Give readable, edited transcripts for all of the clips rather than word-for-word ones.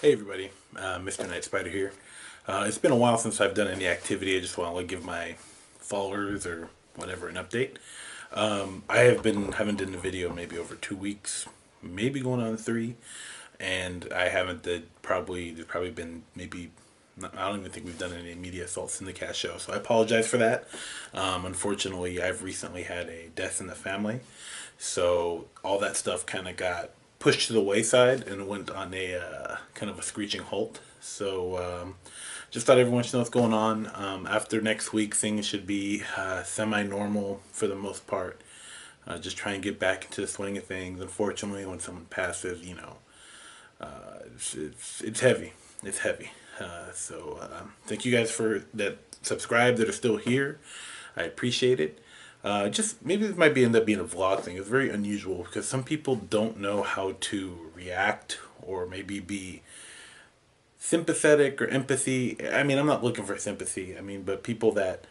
Hey everybody, Mr. Nightspyder here. It's been a while since I've done any activity. I just want to give my followers or whatever an update. I haven't done a video maybe over 2 weeks, maybe going on three, and I haven't did probably there's probably been maybe I don't even think we've done any media assaults in the cast show, so I apologize for that. Unfortunately, I've recently had a death in the family, so all that stuff kind of got pushed to the wayside and went on a kind of a screeching halt. So just thought everyone should know what's going on. After next week, things should be semi-normal for the most part. Just try and get back into the swing of things. Unfortunately, when someone passes, it's heavy. It's heavy. Thank you guys for that subscribe that are still here. I appreciate it. Just maybe this might be end up being a vlog thing. It's very unusual because some people don't know how to react or maybe be sympathetic or empathy. I mean, I'm not looking for sympathy. I mean, but people that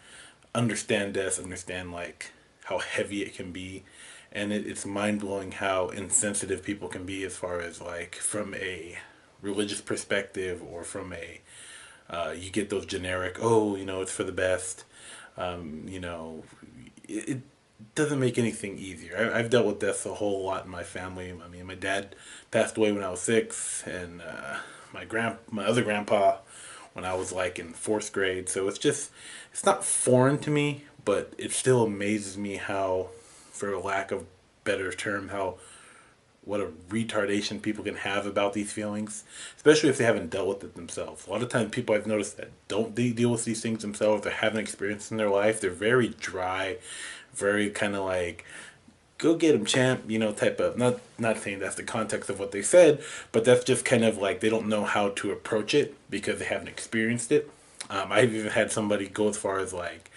understand death understand like how heavy it can be, and it's mind blowing how insensitive people can be as far as like from a religious perspective or from a you get those generic, oh, it's for the best. It doesn't make anything easier. I've dealt with death a whole lot in my family. I mean, my dad passed away when I was 6, and my other grandpa when I was like in 4th grade. So it's not foreign to me, but it still amazes me how, for a lack of better term, how what a retardation people can have about these feelings, especially if they haven't dealt with it themselves. A lot of times, people I've noticed that don't deal with these things themselves or haven't experienced in their life, they're very dry, very kind of like, "Go get him, champ," type of. Not saying that's the context of what they said, but that's just kind of like they don't know how to approach it because they haven't experienced it. I've even had somebody go as far as like,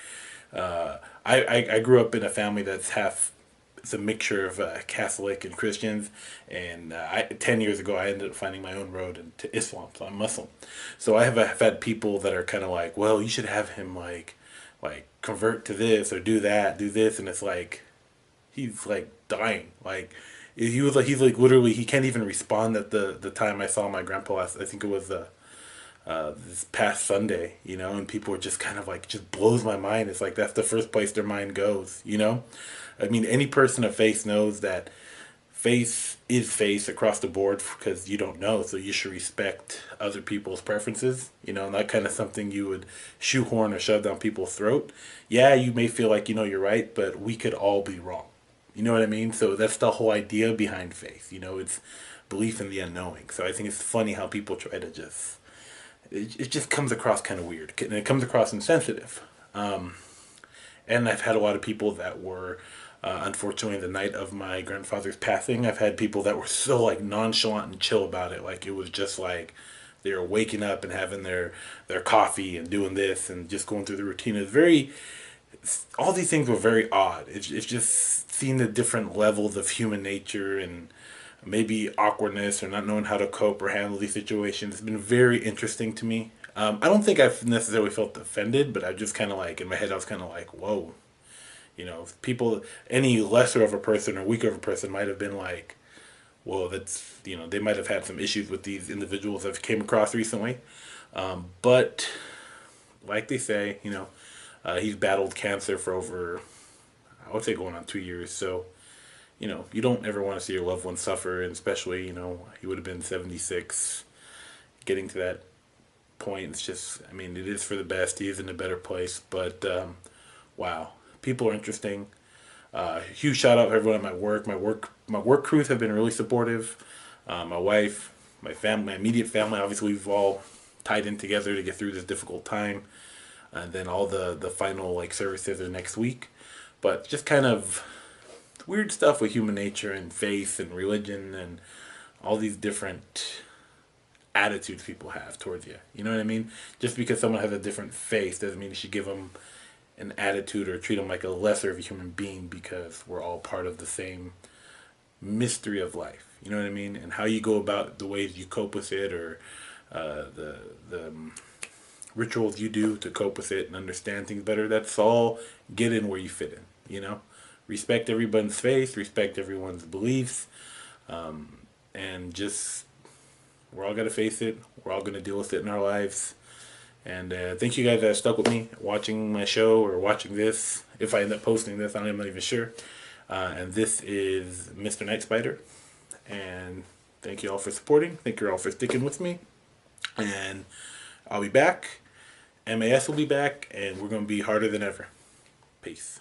I grew up in a family that's half it's a mixture of Catholic and Christians. And 10 years ago, I ended up finding my own road into Islam. So I'm Muslim. So I've had people that are kind of like, well, you should have him like convert to this or do that, do this, and it's like he's like dying. Like he's like literally he can't even respond. At the time I saw my grandpa last, I think it was this past Sunday, and people were just kind of like, just blows my mind. It's like that's the first place their mind goes. I mean, any person of faith knows that faith is faith across the board because you don't know, so you should respect other people's preferences, not kind of something you would shoehorn or shove down people's throat. Yeah, you may feel like you're right, but we could all be wrong. You know what I mean? So that's the whole idea behind faith. It's belief in the unknowing. So I think it's funny how people try to it just comes across kind of weird, and it comes across insensitive. And I've had a lot of people that were, unfortunately, the night of my grandfather's passing, I've had people that were so like nonchalant and chill about it. Like it was just like they were waking up and having their coffee and doing this and just going through the routine. All these things were very odd. It's just seeing the different levels of human nature and maybe awkwardness or not knowing how to cope or handle these situations. It's been very interesting to me. I don't think I've necessarily felt offended, but I just kind of like, in my head, I was kind of like, whoa. People, any lesser of a person or weaker of a person might have been like, well, they might have had some issues with these individuals I've came across recently. But like they say, he's battled cancer for over, I would say going on 2 years. So, you don't ever want to see your loved one suffer, and especially, he would have been 76. Getting to that point, it's just, I mean, it is for the best. He is in a better place, but wow, people are interesting. Huge shout out to everyone at my work. My work crews have been really supportive. My wife, my family, my immediate family. Obviously, we've all tied in together to get through this difficult time. And then all the final like services are next week. But just kind of weird stuff with human nature and faith and religion and all these different attitudes people have towards you. You know what I mean? Just because someone has a different faith doesn't mean you should give them an attitude or treat them like a lesser of a human being because we're all part of the same mystery of life. You know what I mean? And how you go about the ways you cope with it, or the rituals you do to cope with it and understand things better. That's all get in where you fit in. Respect everyone's faith, respect everyone's beliefs, and just We're all gonna face it. We're all gonna deal with it in our lives. And thank you guys that stuck with me watching my show or watching this. If I end up posting this, I'm not even sure. And this is Mr. Nightspyder. And thank you all for supporting. Thank you all for sticking with me. And I'll be back. MAS will be back. And we're going to be harder than ever. Peace.